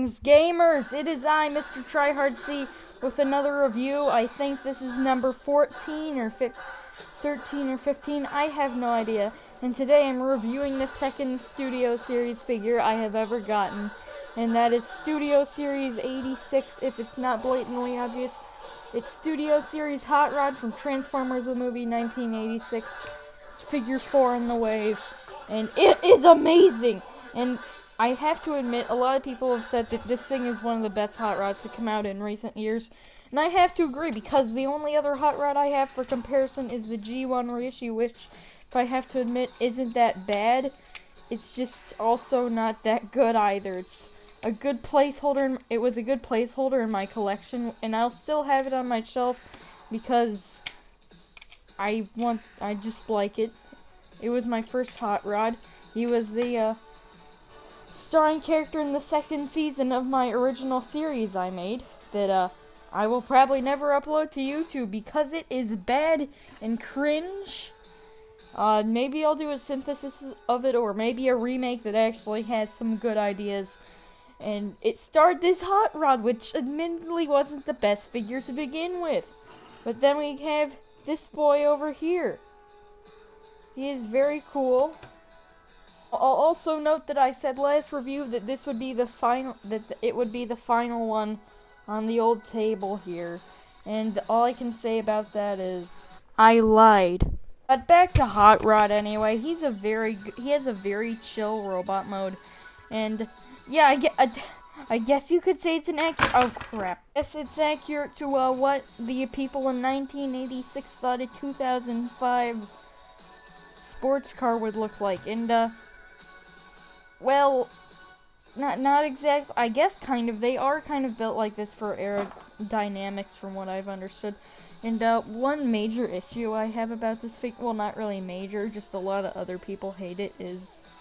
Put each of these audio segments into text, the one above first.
Greetings, gamers! It is I, Mr. TryhardC, with another review. I think this is number 14 or 13 or 15. I have no idea. And today I'm reviewing the second Studio Series figure I have ever gotten. And that is Studio Series 86, if it's not blatantly obvious. It's Studio Series Hot Rod from Transformers the movie 1986. It's figure 4 in the wave. And it is amazing! And I have to admit, a lot of people have said that this thing is one of the best Hot Rods to come out in recent years. And I have to agree, because the only other Hot Rod I have for comparison is the G1 reissue, which, if I have to admit, isn't that bad. It's just also not that good either. It's a good placeholder. It was a good placeholder in my collection, and I'll still have it on my shelf because I just like it. It was my first Hot Rod. He was the starring character in the second season of my original series I made that I will probably never upload to YouTube because it is bad and cringe. Maybe I'll do a synthesis of it, or maybe a remake that actually has some good ideas. And it starred this Hot Rod, which admittedly wasn't the best figure to begin with. But then we have this boy over here. He is very cool. I'll also note that I said last review that this would be the final, it would be the final one on the old table here. And all I can say about that is I lied. But back to Hot Rod anyway. He has a very chill robot mode. And yeah, I guess you could say it's an oh crap. Yes, it's accurate to what the people in 1986 thought a 2005 sports car would look like. And well, not exact. I guess kind of. They are kind of built like this for aerodynamics, from what I've understood. And one major issue I have about this figure, well, not really major, just a lot of other people hate it, is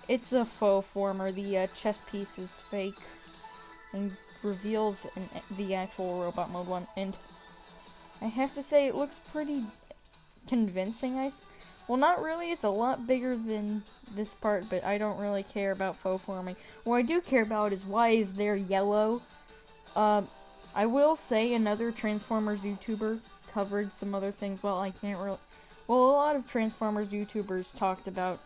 it's a faux former. The chest piece is fake and reveals the actual robot mode one. And I have to say, it looks pretty convincing. Well, not really. It's a lot bigger than this part, but I don't really care about faux forming. What I do care about is why is there yellow. I will say another Transformers YouTuber covered some other things. Well, I can't really. Well, a lot of Transformers YouTubers talked about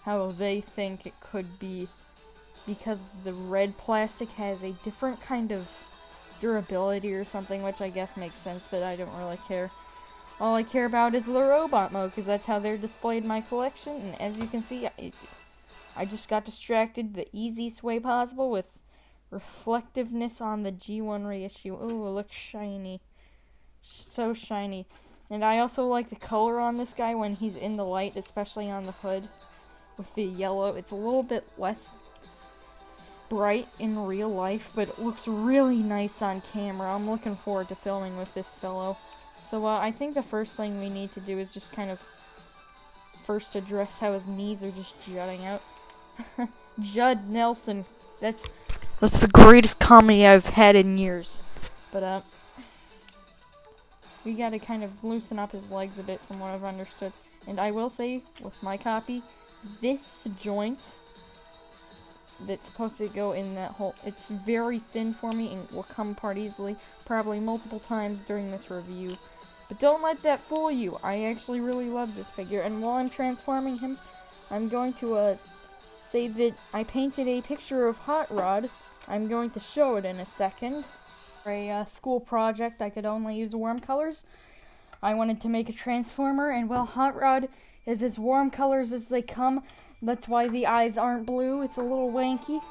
how they think it could be because the red plastic has a different kind of durability or something, which I guess makes sense, but I don't really care. All I care about is the robot mode, because that's how they're displayed in my collection, and as you can see, I just got distracted the easiest way possible with reflectiveness on the G1 reissue. Ooh, it looks shiny. So shiny. And I also like the color on this guy when he's in the light, especially on the hood, with the yellow. It's a little bit less bright in real life, but it looks really nice on camera. I'm looking forward to filming with this fellow. So, I think the first thing we need to do is just kind of first address how his knees are just jutting out. Judd Nelson. That's the greatest comedy I've had in years. But, we gotta kind of loosen up his legs a bit from what I've understood. And I will say, with my copy, this joint that's supposed to go in that hole, it's very thin for me and will come apart easily, probably multiple times during this review. But don't let that fool you. I actually really love this figure, and while I'm transforming him, I'm going to say that I painted a picture of Hot Rod. I'm going to show it in a second. For a school project, I could only use warm colors. I wanted to make a Transformer, and well, Hot Rod is as warm colors as they come. That's why the eyes aren't blue. It's a little wanky.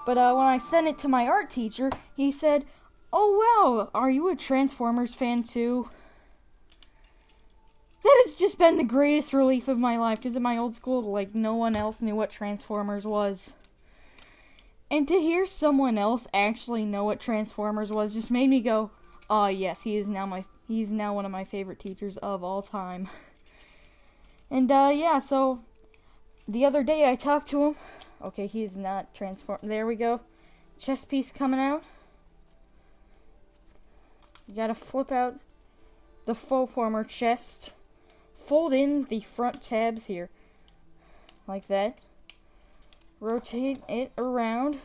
But when I sent it to my art teacher, he said, "Oh wow, are you a Transformers fan too?" That has just been the greatest relief of my life, because at my old school, like, no one else knew what Transformers was. And to hear someone else actually know what Transformers was just made me go, "Oh yes, he's now one of my favorite teachers of all time." And yeah, so the other day I talked to him. Okay, he's not transformed. There we go. Chest piece coming out. You gotta flip out the faux former chest. Fold in the front tabs here. Like that. Rotate it around.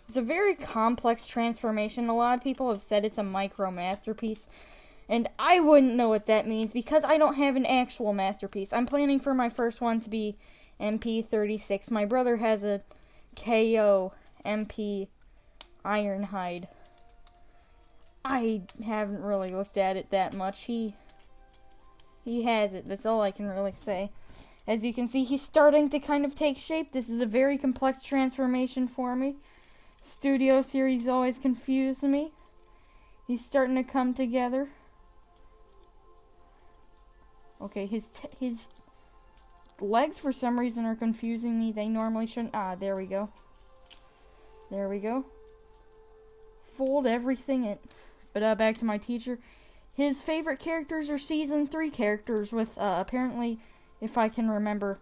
It's a very complex transformation. A lot of people have said it's a micro masterpiece. And I wouldn't know what that means because I don't have an actual masterpiece. I'm planning for my first one to be MP36. My brother has a KO MP Ironhide. I haven't really looked at it that much. He has it. That's all I can really say. As you can see, he's starting to kind of take shape. This is a very complex transformation for me. Studio series always confuse me. He's starting to come together. Okay, his legs for some reason are confusing me. They normally shouldn't. Ah, there we go. There we go. Fold everything in. But back to my teacher. His favorite characters are Season 3 characters with, apparently, if I can remember,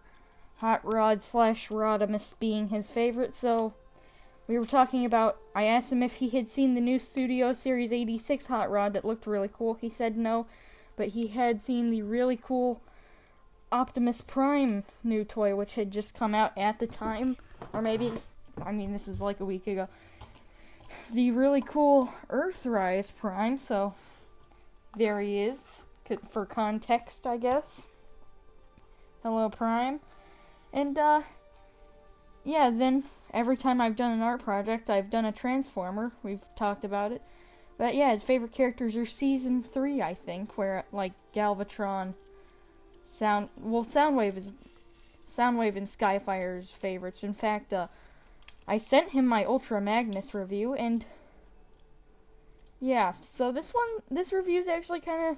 Hot Rod / Rodimus being his favorite. So, we were talking about, I asked him if he had seen the new Studio Series 86 Hot Rod that looked really cool. He said no, but he had seen the really cool Optimus Prime new toy, which had just come out at the time. Or maybe, I mean, this was like a week ago. The really cool Earthrise Prime, so there he is, for context, I guess. Hello, Prime. And, yeah, then every time I've done an art project, I've done a Transformer. We've talked about it. But, yeah, his favorite characters are Season 3, I think, where, like, Galvatron, Soundwave and Skyfire's favorites. In fact, I sent him my Ultra Magnus review, and yeah, so this review's actually kind of,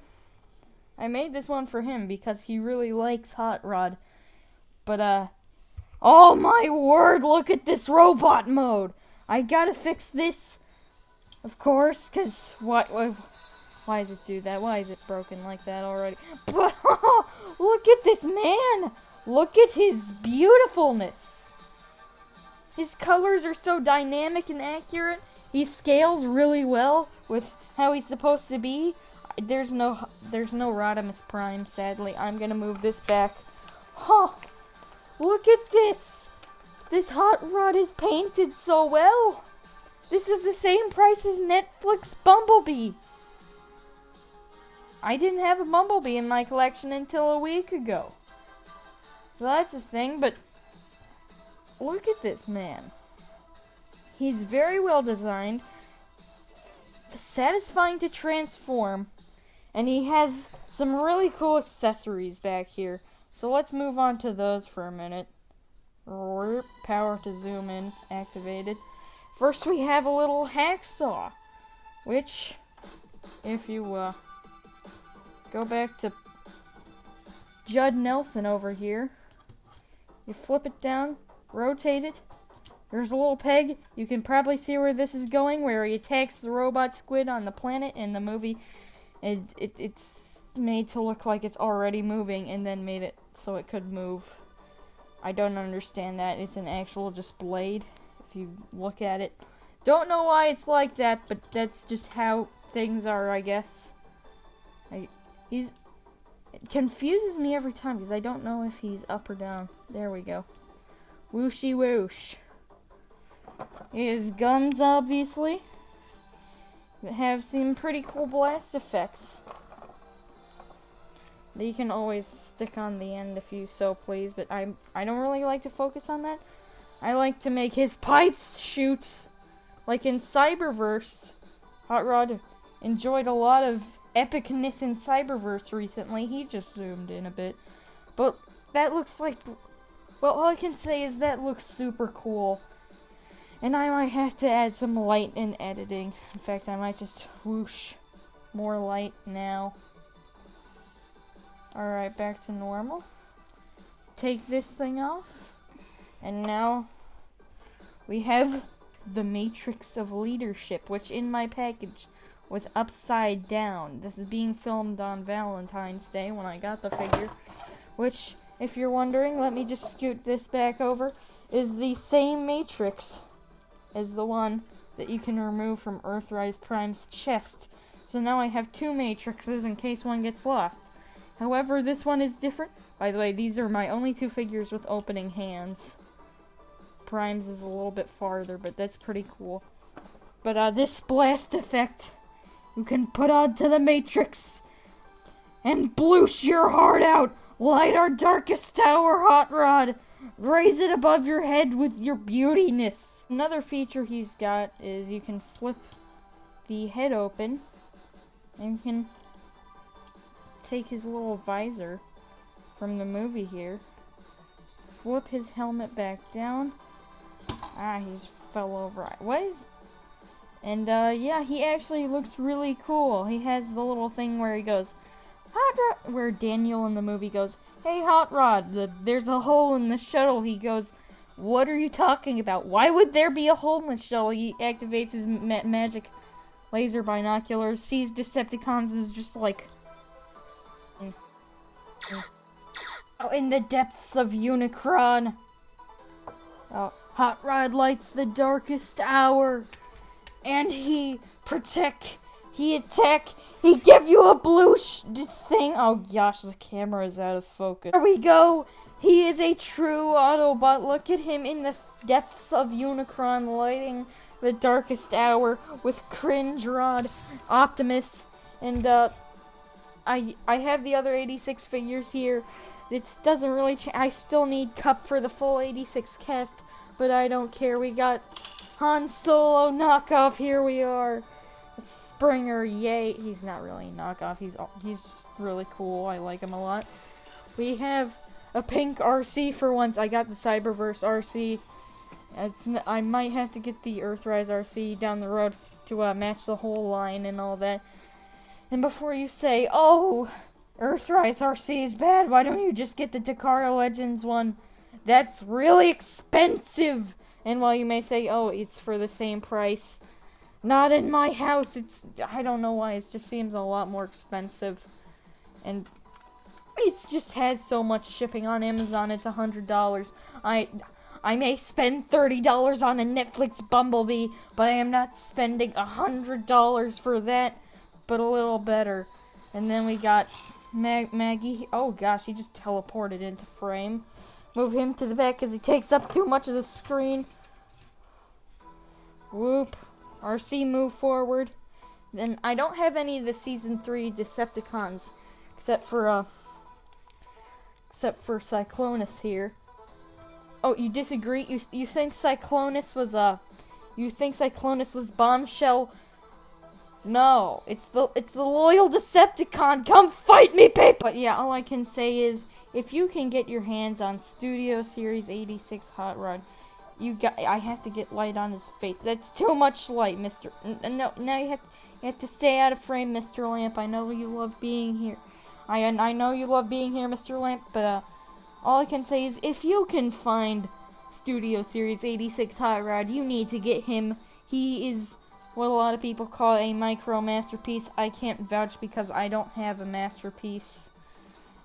I made this one for him because he really likes Hot Rod. But, oh my word, look at this robot mode! I gotta fix this, of course, because why does it do that? Why is it broken like that already? But, look at this man! Look at his beautifulness! His colors are so dynamic and accurate. He scales really well with how he's supposed to be. There's no Rodimus Prime, sadly. I'm gonna move this back. Huh! Look at this! This Hot Rod is painted so well! This is the same price as Netflix Bumblebee! I didn't have a Bumblebee in my collection until a week ago. So that's a thing, but look at this man. He's very well designed, satisfying to transform, and he has some really cool accessories back here. So let's move on to those for a minute. Power to zoom in activated. First we have a little hacksaw, which, if you go back to Judd Nelson over here, you flip it down, rotate it. There's a little peg. You can probably see where this is going, where he attacks the robot squid on the planet in the movie. It's made to look like it's already moving and then made it so it could move. I don't understand that. It's an actual just blade, if you look at it. Don't know why it's like that, but that's just how things are, I guess. It confuses me every time because I don't know if he's up or down. There we go. Whooshy whoosh. His guns, obviously, have some pretty cool blast effects. That you can always stick on the end if you so please, but I don't really like to focus on that. I like to make his pipes shoot, like in Cyberverse. Hot Rod enjoyed a lot of epicness in Cyberverse recently. He just zoomed in a bit. But that looks like, well, all I can say is that looks super cool. And I might have to add some light in editing. In fact, I might just whoosh more light now. Alright, back to normal. Take this thing off. And now we have the Matrix of Leadership, which in my package was upside down. This is being filmed on Valentine's Day when I got the figure. Which, if you're wondering, let me just scoot this back over, is the same Matrix as the one that you can remove from Earthrise Prime's chest. So now I have two Matrixes in case one gets lost. However, this one is different. By the way, these are my only two figures with opening hands. Prime's is a little bit farther, but that's pretty cool. But this blast effect you can put onto the Matrix and bloosh your heart out. Light our darkest tower, Hot Rod. Raise it above your head with your beautiness. Another feature he's got is you can flip the head open and you can take his little visor from the movie here, flip his helmet back down. He just fell over. What is... And, yeah, he actually looks really cool. He has the little thing where he goes, Hot Rod, where Daniel in the movie goes, hey, Hot Rod, there's a hole in the shuttle. He goes, what are you talking about? Why would there be a hole in the shuttle? He activates his magic laser binoculars, sees Decepticons, and is just like... Oh, in the depths of Unicron. Oh, Hot Rod lights the darkest hour. And he attack, he give you a blue thing. Oh gosh, the camera is out of focus. There we go. He is a true Autobot. Look at him in the depths of Unicron lighting the darkest hour with Cringe Rod, Optimus, and I have the other 86 figures here. It doesn't really change. I still need Cup for the full 86 cast, but I don't care. We got Han Solo knockoff. Here we are. Springer, yay. He's not really a knockoff. He's just really cool. I like him a lot. We have a pink RC for once. I got the Cyberverse RC. I might have to get the Earthrise RC down the road to match the whole line and all that. And before you say, oh, Earthrise RC is bad, why don't you just get the Takara Legends one? That's really expensive! And while you may say, oh, it's for the same price, not in my house. I don't know why, it just seems a lot more expensive. And it just has so much shipping on Amazon, it's $100. I may spend $30 on a Netflix Bumblebee, but I am not spending $100 for that, but a little better. And then we got Maggie. Oh gosh, he just teleported into frame. Move him to the back because he takes up too much of the screen. Whoop. RC, move forward. Then I don't have any of the Season 3 Decepticons, except for Cyclonus here. Oh, you disagree? You think Cyclonus was Bombshell? No, it's the loyal Decepticon. Come fight me, paper. But yeah, all I can say is if you can get your hands on Studio Series 86 Hot Rod, I have to get light on his face. That's too much light, Mr. No, now you have to stay out of frame, Mr. Lamp. I know you love being here. I know you love being here, Mr. Lamp, but all I can say is if you can find Studio Series 86 Hot Rod, you need to get him. He is what a lot of people call a micro masterpiece. I can't vouch because I don't have a masterpiece.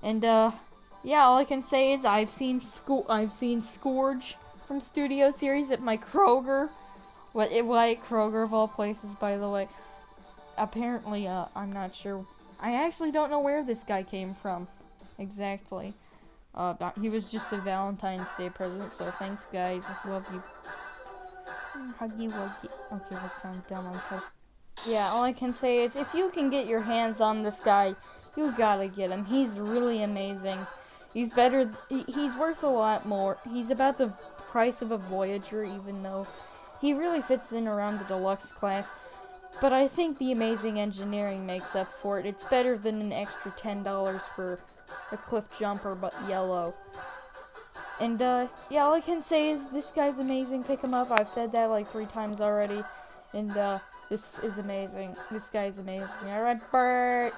And yeah, all I can say is I've seen Scourge from Studio Series at my Kroger. Kroger of all places, by the way. Apparently, I'm not sure. I actually don't know where this guy came from exactly. He was just a Valentine's Day present, so thanks, guys. Love you. Huggy wuggy. Okay, that sounds dumb. Okay. Yeah, all I can say is if you can get your hands on this guy, you gotta get him. He's really amazing. He's better. He's worth a lot more. He's about the price of a Voyager, even though he really fits in around the deluxe class. But I think the amazing engineering makes up for it. It's better than an extra $10 for a cliff jumper, but yellow. And, yeah, all I can say is this guy's amazing. Pick him up. I've said that like 3 times already. And, this is amazing. This guy's amazing. Alright, Bert.